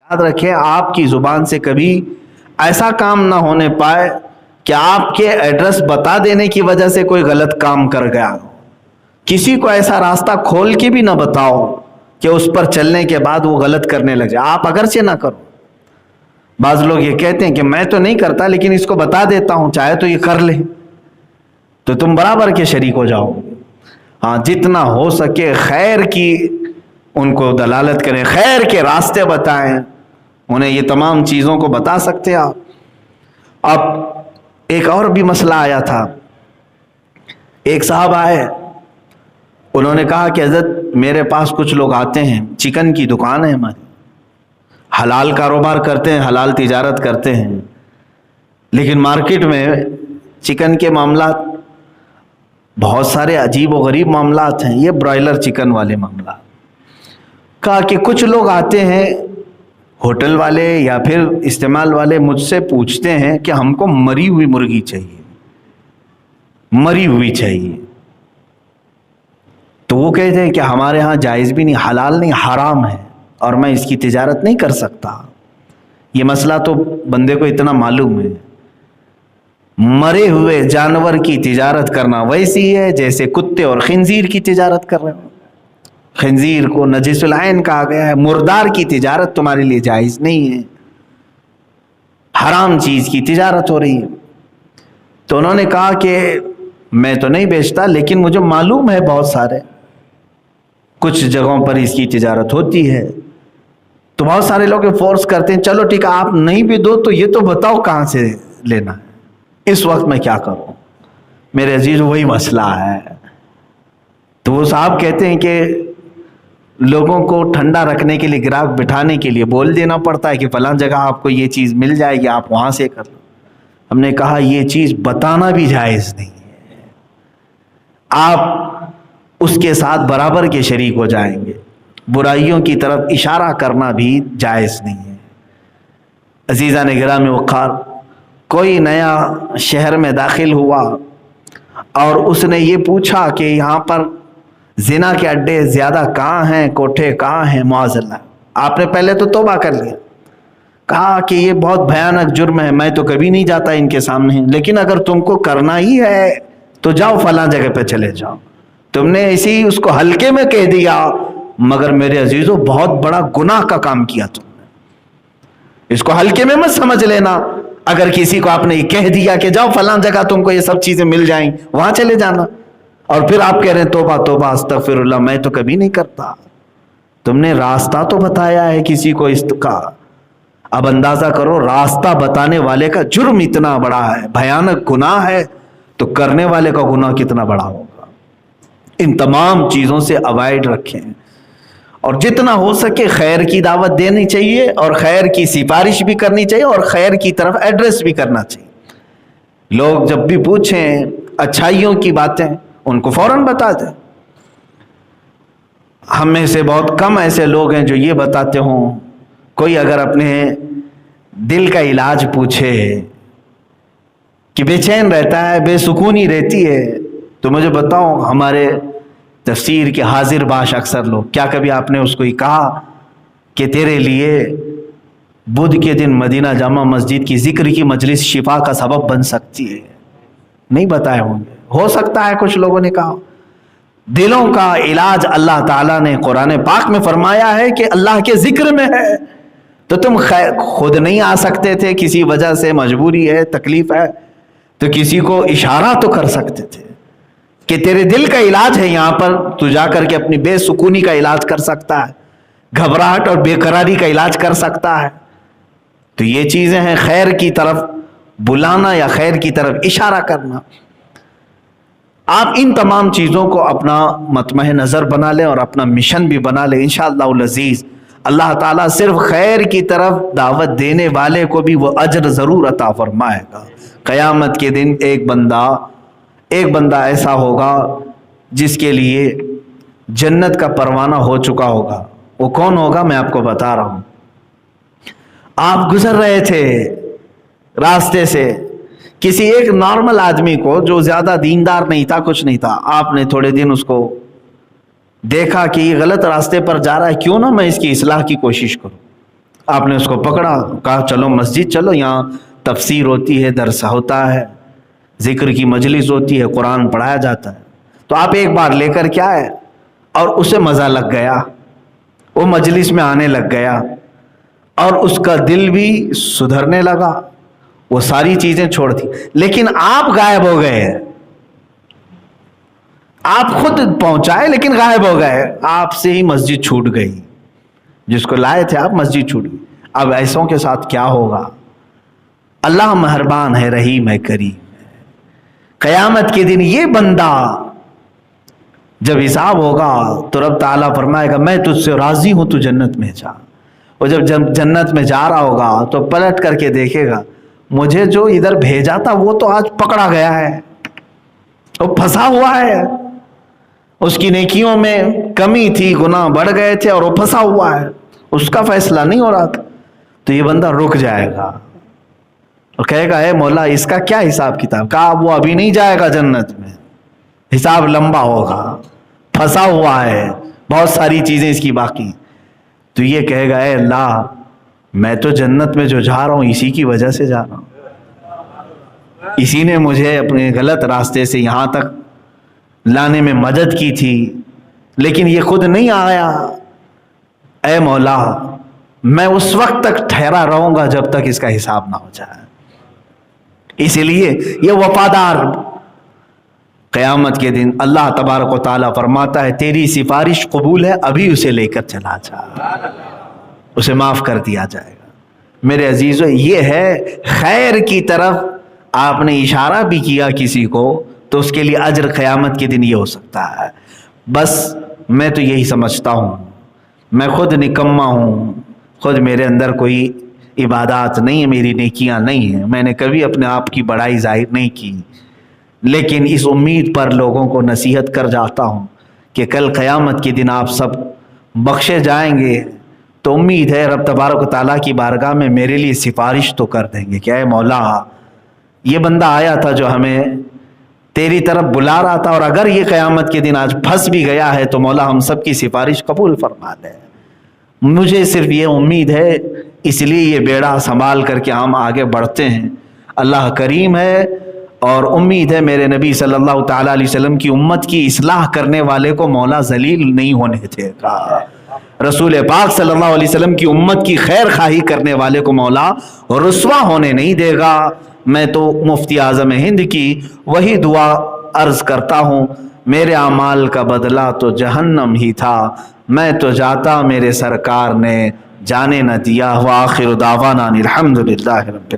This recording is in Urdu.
یاد رکھیں آپ کی زبان سے کبھی ایسا کام نہ ہونے پائے کہ آپ کے ایڈریس بتا دینے کی وجہ سے کوئی غلط کام کر گیا. کسی کو ایسا راستہ کھول کے بھی نہ بتاؤ کہ اس پر چلنے کے بعد وہ غلط کرنے لگ جائے. آپ اگرچہ نہ کرو. بعض لوگ یہ کہتے ہیں کہ میں تو نہیں کرتا لیکن اس کو بتا دیتا ہوں, چاہے تو یہ کر لے, تو تم برابر کے شریک ہو جاؤ. ہاں, جتنا ہو سکے خیر کی ان کو دلالت کریں, خیر کے راستے بتائیں, انہیں یہ تمام چیزوں کو بتا سکتے آپ. اب ایک اور بھی مسئلہ آیا تھا. ایک صاحب آئے, انہوں نے کہا کہ حضرت میرے پاس کچھ لوگ آتے ہیں, چکن کی دکان ہے ہماری, حلال کاروبار کرتے ہیں, حلال تجارت کرتے ہیں, لیکن مارکیٹ میں چکن کے معاملات بہت سارے عجیب و غریب معاملات ہیں, یہ برائلر چکن والے معاملات. کہا کہ کچھ لوگ آتے ہیں ہوٹل والے یا پھر استعمال والے, مجھ سے پوچھتے ہیں کہ ہم کو مری ہوئی مرغی چاہیے, مری ہوئی چاہیے. تو وہ کہتے ہیں کہ ہمارے ہاں جائز بھی نہیں, حلال نہیں, حرام ہے, اور میں اس کی تجارت نہیں کر سکتا. یہ مسئلہ تو بندے کو اتنا معلوم ہے. مرے ہوئے جانور کی تجارت کرنا ویسی ہے جیسے کتے اور خنزیر کی تجارت کر رہے ہو. خنزیر کو نجس العین کہا گیا ہے, مردار کی تجارت تمہارے لیے جائز نہیں ہے, حرام چیز کی تجارت ہو رہی ہے. تو انہوں نے کہا کہ میں تو نہیں بیچتا لیکن مجھے معلوم ہے بہت سارے کچھ جگہوں پر اس کی تجارت ہوتی ہے. تو بہت سارے لوگ فورس کرتے ہیں, چلو ٹھیک ہے آپ نہیں بھی دو تو یہ تو بتاؤ کہاں سے لینا ہے, اس وقت میں کیا کروں. میرے عزیز وہی مسئلہ ہے. تو وہ صاحب کہتے ہیں کہ لوگوں کو ٹھنڈا رکھنے کے لیے, گراہک بٹھانے کے لیے بول دینا پڑتا ہے کہ فلاں جگہ آپ کو یہ چیز مل جائے گی, آپ وہاں سے کر لو. ہم نے کہا یہ چیز بتانا بھی جائز نہیں ہے, آپ اس کے ساتھ برابر کے شریک ہو جائیں گے. برائیوں کی طرف اشارہ کرنا بھی جائز نہیں ہے. عزیزان گرامی وقار, کوئی نیا شہر میں داخل ہوا اور اس نے یہ پوچھا کہ یہاں پر زنا کے اڈے زیادہ کہاں ہیں, کوٹھے کہاں ہیں, معاذ اللہ. آپ نے پہلے تو توبہ کر لیا, کہا کہ یہ بہت بھیانک جرم ہے, میں تو کبھی نہیں جاتا ان کے سامنے, لیکن اگر تم کو کرنا ہی ہے تو جاؤ فلاں جگہ پہ چلے جاؤ. تم نے اسی ہی اس کو ہلکے میں کہہ دیا, مگر میرے عزیزو بہت بڑا گناہ کا کام کیا تم نے. اس کو ہلکے میں مت سمجھ لینا. اگر کسی کو آپ نے یہ کہہ دیا کہ جاؤ فلاں جگہ تم کو یہ سب چیزیں مل جائیں, وہاں چلے جانا, اور پھر آپ کہہ رہے ہیں توبہ توبہ استغفر اللہ, میں تو کبھی نہیں کرتا. تم نے راستہ تو بتایا ہے کسی کو اس کا. اب اندازہ کرو راستہ بتانے والے کا جرم اتنا بڑا ہے, بھیانک گناہ ہے, تو کرنے والے کا گناہ کتنا بڑا ہوگا. ان تمام چیزوں سے اوائڈ رکھیں, اور جتنا ہو سکے خیر کی دعوت دینی چاہیے, اور خیر کی سفارش بھی کرنی چاہیے, اور خیر کی طرف ایڈریس بھی کرنا چاہیے. لوگ جب بھی پوچھیں اچھائیوں کی باتیں ان کو فوراً بتا دیں. ہم میں سے بہت کم ایسے لوگ ہیں جو یہ بتاتے ہوں. کوئی اگر اپنے دل کا علاج پوچھے کہ بے چین رہتا ہے, بے سکونی رہتی ہے, تو مجھے بتاؤ ہمارے تفسیر کے حاضر باش اکثر لوگ, کیا کبھی آپ نے اس کو ہی کہا کہ تیرے لیے بدھ کے دن مدینہ جامع مسجد کی ذکر کی مجلس شفا کا سبب بن سکتی ہے؟ نہیں بتائے ہوں گے. ہو سکتا ہے کچھ لوگوں نے کہا. دلوں کا علاج اللہ تعالیٰ نے قرآن پاک میں فرمایا ہے کہ اللہ کے ذکر میں ہے. تو تم خود نہیں آ سکتے تھے, کسی وجہ سے مجبوری ہے, تکلیف ہے, تو کسی کو اشارہ تو کر سکتے تھے کہ تیرے دل کا علاج ہے یہاں پر, تو جا کر کے اپنی بے سکونی کا علاج کر سکتا ہے, گھبراہٹ اور بے قراری کا علاج کر سکتا ہے. تو یہ چیزیں ہیں خیر کی طرف بلانا یا خیر کی طرف اشارہ کرنا. آپ ان تمام چیزوں کو اپنا مطمع نظر بنا لیں اور اپنا مشن بھی بنا لیں. انشاءاللہ العزیز اللہ تعالیٰ صرف خیر کی طرف دعوت دینے والے کو بھی وہ اجر ضرور عطا فرمائے گا. قیامت کے دن ایک بندہ ایسا ہوگا جس کے لیے جنت کا پروانہ ہو چکا ہوگا. وہ کون ہوگا میں آپ کو بتا رہا ہوں. آپ گزر رہے تھے راستے سے, کسی ایک نارمل آدمی کو جو زیادہ دیندار نہیں تھا, کچھ نہیں تھا, آپ نے تھوڑے دن اس کو دیکھا کہ یہ غلط راستے پر جا رہا ہے, کیوں نہ میں اس کی اصلاح کی کوشش کروں. آپ نے اس کو پکڑا، کہا چلو مسجد چلو، یہاں تفسیر ہوتی ہے، درس ہوتا ہے، ذکر کی مجلس ہوتی ہے، قرآن پڑھایا جاتا ہے، تو آپ ایک بار لے کر کیا ہے، اور اسے مزہ لگ گیا، وہ مجلس میں آنے لگ گیا، اور اس کا دل بھی سدھرنے لگا، وہ ساری چیزیں چھوڑ دی، لیکن آپ غائب ہو گئے، آپ خود پہنچائے لیکن غائب ہو گئے، آپ سے ہی مسجد چھوٹ گئی، جس کو لائے تھے آپ، مسجد چھوٹ گئی۔ اب ایسوں کے ساتھ کیا ہوگا؟ اللہ مہربان ہے، رحیم ہے، کریم ہے۔ قیامت کے دن یہ بندہ جب حساب ہوگا تو رب تعالیٰ فرمائے گا میں تجھ سے راضی ہوں، تو جنت میں جا۔ اور جب جنت میں جا رہا ہوگا تو پلٹ کر کے دیکھے گا مجھے جو ادھر بھیجا تھا وہ تو آج پکڑا گیا ہے، وہ پھنسا ہوا ہے، اس کی نیکیوں میں کمی تھی، گناہ بڑھ گئے تھے، اور وہ پھنسا ہوا ہے، اس کا فیصلہ نہیں ہو رہا تھا۔ تو یہ بندہ رک جائے گا اور کہے گا اے مولا اس کا کیا حساب کتاب؟ کہا وہ ابھی نہیں جائے گا جنت میں، حساب لمبا ہوگا، پھنسا ہوا ہے، بہت ساری چیزیں اس کی باقی۔ تو یہ کہے گا اے اللہ میں تو جنت میں جو جا رہا ہوں اسی کی وجہ سے جا رہا ہوں، اسی نے مجھے اپنے غلط راستے سے یہاں تک لانے میں مدد کی تھی، لیکن یہ خود نہیں آیا۔ اے مولا میں اس وقت تک ٹھہرا رہوں گا جب تک اس کا حساب نہ ہو جائے۔ اسی لیے یہ وفادار قیامت کے دن اللہ تبارک و تعالیٰ فرماتا ہے تیری سفارش قبول ہے، ابھی اسے لے کر چلا جا، اسے معاف کر دیا جائے گا۔ میرے عزیزو، یہ ہے خیر کی طرف آپ نے اشارہ بھی کیا کسی کو تو اس کے لیے اجر قیامت کے دن یہ ہو سکتا ہے۔ بس میں تو یہی سمجھتا ہوں، میں خود نکما ہوں، خود میرے اندر کوئی عبادات نہیں ہے، میری نیکیاں نہیں ہیں، میں نے کبھی اپنے آپ کی بڑائی ظاہر نہیں کی، لیکن اس امید پر لوگوں کو نصیحت کر جاتا ہوں کہ کل قیامت کے دن آپ سب بخشے جائیں گے، تو امید ہے رب تبارک و تعالیٰ کی بارگاہ میں میرے لیے سفارش تو کر دیں گے کہ اے مولا یہ بندہ آیا تھا جو ہمیں تیری طرف بلا رہا تھا، اور اگر یہ قیامت کے دن آج پھنس بھی گیا ہے تو مولا ہم سب کی سفارش قبول فرما دے۔ مجھے صرف یہ امید ہے، اس لیے یہ بیڑا سنبھال کر کے ہم آگے بڑھتے ہیں۔ اللہ کریم ہے، اور امید ہے میرے نبی صلی اللہ تعالیٰ علیہ وسلم کی امت کی اصلاح کرنے والے کو مولا ذلیل نہیں ہونے دے گا، رسول پاک صلی اللہ علیہ وسلم کی امت کی خیر خواہی کرنے والے کو مولا رسوا ہونے نہیں دے گا۔ میں تو مفتی اعظم ہند کی وہی دعا عرض کرتا ہوں، میرے اعمال کا بدلہ تو جہنم ہی تھا، میں تو جاتا میرے سرکار نے جانے نہ دیا۔ وآخر دعوانا الحمدللہ رب العالمین۔